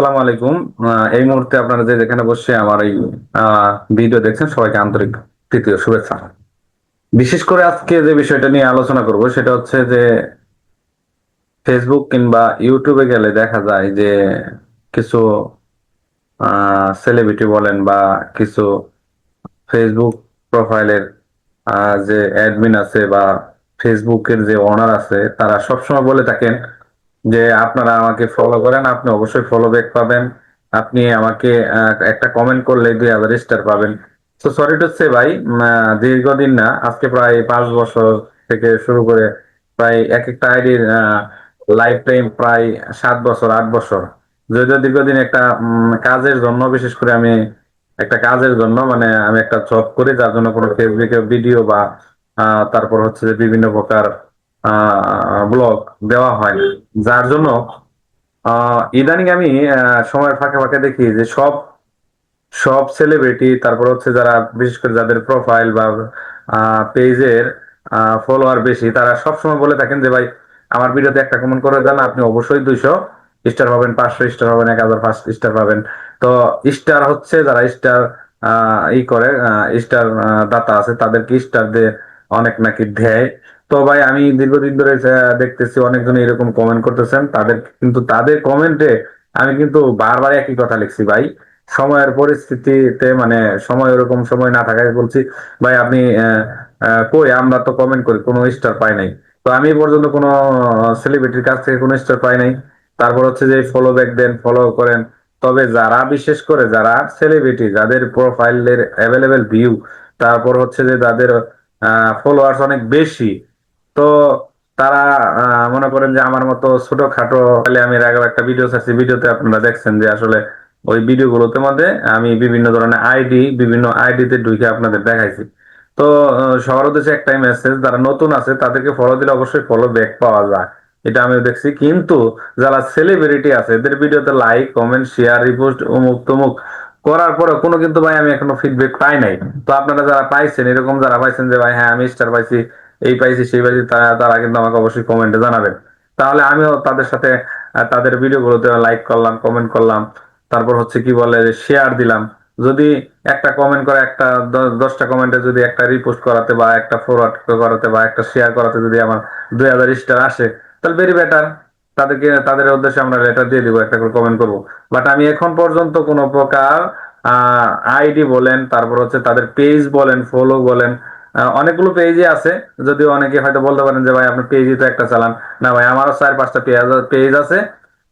আসসালামু আলাইকুম। এই মুহূর্তে আপনারা যে যেখানে বসে আমার এই ভিডিও দেখছেন সবাইকে আন্তরিক তৃতীয় শুভেচ্ছা। বিশেষ করে আজকে যে বিষয়টা নিয়ে আলোচনা করব সেটা হচ্ছে যে ফেসবুক কিংবা ইউটিউবে গেলে দেখা যায় যে কিছু সেলিব্রিটি বলেন বা কিছু ফেসবুক প্রোফাইলের যে অ্যাডমিন আছে বা ফেসবুকের যে ওনার আছে তারা সবসময় বলে থাকেন যে আপনারা আমাকে ফলো করেন, আপনি অবশ্যই ফলো ব্যাক পাবেন, আপনি আমাকে একটা কমেন্ট করলে 2000 স্টার পাবেন। তো সরি টু সে ভাই, দীর্ঘদিন না, আজকে প্রায় 5 বছর থেকে শুরু করে প্রায় এক একটা আইডির লাইফ টাইম প্রায় 7 বছর 8 বছর। যদিও দীর্ঘদিন একটা কাজের জন্য, বিশেষ করে আমি একটা কাজের জন্য, মানে আমি একটা জব করি যার জন্য কোনো ফেসবুকে ভিডিও বা তারপর হচ্ছে যে বিভিন্ন প্রকার ব্লগ দেওয়া হয় না। যার জন্য ইদানিং আমি সময়ের ফাঁকে ফাঁকে দেখি যে সব সব সেলিব্রিটি, তারপর হচ্ছে যারা বিশেষ করে যাদের প্রোফাইল বা পেজের ফলোয়ার বেশি, তারা সবসময় বলে থাকেন যে ভাই আমার ভিডিওতে একটা কমেন্ট করে দেন, আপনি অবশ্যই 200 স্টার পাবেন, 500 স্টার পাবেন, 1000 স্টার পাবেন। তো স্টার হচ্ছে যারা স্টার ই করে, স্টার দাতা আছে তাদেরকে স্টার দিয়ে অনেক নাকি দেয়। তো ভাই আমি দীর্ঘদিন ধরে দেখতেছি অনেকজন এরকম কমেন্ট করতেছেন, তাদের কমেন্টে আমি কিন্তু বারবার একই কথা লিখছি ভাই। সময়ের পরিস্থিতিতে মানে সময় ওরকম সময় না থাকায় বলছি ভাই আপনি কই, আমরা তো কমেন্ট করি কোনো স্টার পাই নাই। তো আমি এ পর্যন্ত কোনো সেলিব্রিটির কাছ থেকে কোনো স্টার পাই নাই। তারপর হচ্ছে যে ফলো ব্যাক দেন, ফলো করেন। তবে যারা বিশেষ করে যারা সেলিব্রিটি, যাদের প্রোফাইলের অ্যাভেলেবেল ভিউ, তারপর হচ্ছে যে যাদের ফলোয়ার্স অনেক বেশি, তো তারা মনে করেন যে আমার মতো ছোটখাটো, তাহলে আমি এর আগেও একটা ভিডিও ছাড়ছি, ভিডিওতে আপনারা দেখছেন যে আসলে ওই ভিডিওগুলোতে মধ্যে আমি বিভিন্ন ধরনের বিভিন্ন আইডিতে ঢুকে আপনাদের দেখাইছি। তো সবার উদ্দেশ্যে একটাই মেসেজ, যারা নতুন আছে তাদেরকে ফলো দিলে অবশ্যই ফলো ব্যাক পাওয়া যায়, এটা আমিও দেখছি। কিন্তু যারা সেলিব্রিটি আছে এদের ভিডিওতে লাইক কমেন্ট শেয়ার রিপোস্ট অমুক তমুক করার পরে কোনো কিন্তু ভাই আমি এখনো ফিডব্যাক পাই নাই। তো আপনারা যারা পাইছেন, এরকম যারা পাইছেন যে ভাই হ্যাঁ আমি স্টার পাইছি, এই পাইছি সেই পাইছি, তারা তারা কিন্তু আমাকে অবশ্যই কমেন্টে জানাবেন। তাহলে আমিও তাদের সাথে তাদের ভিডিওগুলোতে লাইক করলাম, কমেন্ট করলাম, তারপর হচ্ছে কি বলে শেয়ার দিলাম। যদি একটা কমেন্ট করে, একটা 10টা কমেন্টে যদি একটা রিপোস্ট করাতে বা একটা ফরওয়ার্ড করাতে বা একটা শেয়ার করাতে যদি আমার 2000 স্টার আসে, তাহলে ভেরি বেটার। তাদের উদ্দেশ্যে আমরা লেটার দিয়ে দিব, একটা করে কমেন্ট করব। বাট আমি এখন পর্যন্ত কোনো প্রকার আইডি বলেন, তারপর হচ্ছে তাদের পেজ বলেন, ফলো বলেন, অনেকগুলো পেজই আছে। যদিও অনেকে হয়তো বলতে পারেন যে ভাই আপনার পেজই তো একটা চালান। না ভাই, আমারও 4-5টা পেজ আছে।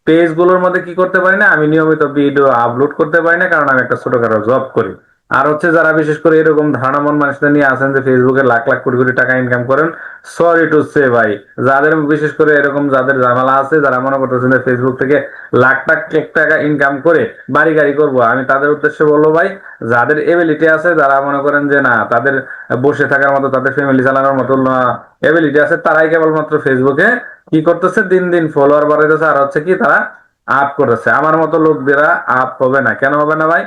পেজ গুলোর মধ্যে কি করতে পারি না, আমি নিয়মিত ভিডিও আপলোড করতে পারি না, কারণ আমি একটা ছোটখাটো জব করি। আর হচ্ছে যারা বিশেষ করে এরকম ধারণা মন মানুষদের নিয়ে আছেন যে ফেসবুকে লাখ লাখ কোটি কোটি টাকা ইনকাম করেন, সরি টু সে ভাই, যাদের বিশেষ করে এরকম যাদের ঝামেলা আছে, যারা মনে করতেছেন যে ফেসবুক থেকে লাখ লাখ টাকা ইনকাম করে বাড়ি গাড়ি করবো, আমি তাদের উদ্দেশ্যে বলবো ভাই, যাদের এবিলিটি আছে, যারা মনে করেন যে না তাদের বসে থাকার মতো, তাদের ফ্যামিলি চালানোর মতো এবিলিটি আছে, তারাই কেবলমাত্র ফেসবুকে কি করতেছে, দিন দিন ফলোয়ার বাড়াইতেছে, আর হচ্ছে কি তারা আপ করতেছে। আমার মতো লোকদেরা আপ হবে না। কেন হবে না ভাই?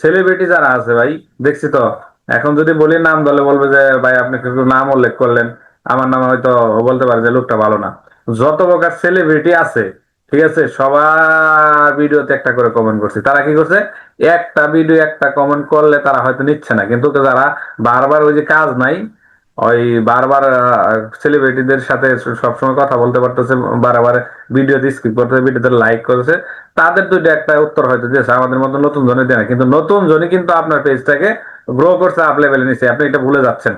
সেলিব্রিটি যারা আছে ভাই, দেখছি তো, এখন যদি বলি নাম দলে বলবে যে ভাই আপনি কিন্তু নাম উল্লেখ করলেন, আমার নাম হয়তো বলতে পারে যে লোকটা ভালো না। যত প্রকার সেলিব্রিটি আছে, ঠিক আছে, সবার ভিডিওতে একটা করে কমেন্ট করছি। তারা কি করছে, একটা ভিডিও একটা কমেন্ট করলে তারা হয়তো নিচ্ছে না, কিন্তু যারা বারবার ওই যে কাজ নাই, ওই বারবার সেলিব্রিটিদের সাথে সবসময় কথা বলতে পারতেছে, বারবার ভিডিওতে স্কিপ করতেছে, ভিডিওতে লাইক করেছে, তাদের দুইটা একটা উত্তর হয়তো দিয়েছে, আমাদের মতো নতুন জনে দেয় না। কিন্তু নতুন জনই কিন্তু আপনার পেজটাকে গ্রো করছে, আপ লেভেলে নিচ্ছে, আপনি এটা ভুলে যাচ্ছেন।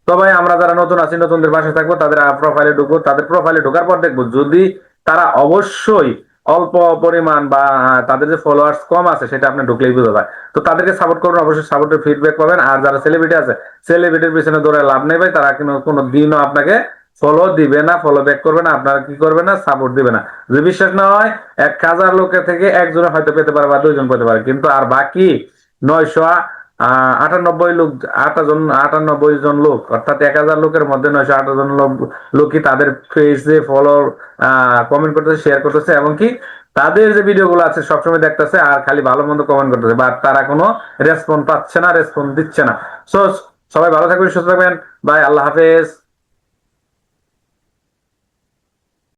তো ভাই আমরা যারা নতুন আছি, নতুনদের পাশে থাকবো, তাদের প্রোফাইলে ঢুকবো, তাদের প্রোফাইলে ঢোকার পর দেখবো যদি তারা অবশ্যই অল্প পরিমাণ বা তাদের যে ফলোয়ার্স কম আছে সেটা আপনি ঢুকলেই বোঝা যায়। তো তাদেরকে সাপোর্ট করবেন, অবশ্যই সাপোর্টের ফিডব্যাক পাবেন। আর যারা সেলিব্রিটি আছে, সেলিব্রিটির পিছনে দৌড়ে লাভ নেই ভাই, তারা কিন্তু কোনো দিনও আপনাকে ফলো দিবে না, ফলো ব্যাক করবে না, আপনারা কি করবে না, সাপোর্ট দিবে না। যদি বিশ্বাস না হয়, 1000 লোকের থেকে একজনে হয়তো পেতে পারে বা দুইজন পেতে পারে, কিন্তু আর বাকি 998 লোক, 98 জন লোক, অর্থাৎ 1000 লোকের মধ্যে 908 জন লোকই তাদের পেজে ফলো কমেন্ট করতেছে, শেয়ার করতেছে, এবং কি তাদের যে ভিডিওগুলো আছে সবসময় দেখতেছে আর খালি ভালো মন্দ কমেন্ট করতেছে, বাট তারা কোনো রেসপন্স পাচ্ছে না, রেসপন্স দিচ্ছে না। সো সবাই ভালো থাকবেন, সুস্থ থাকবেন, বাই, আল্লাহ হাফেজ।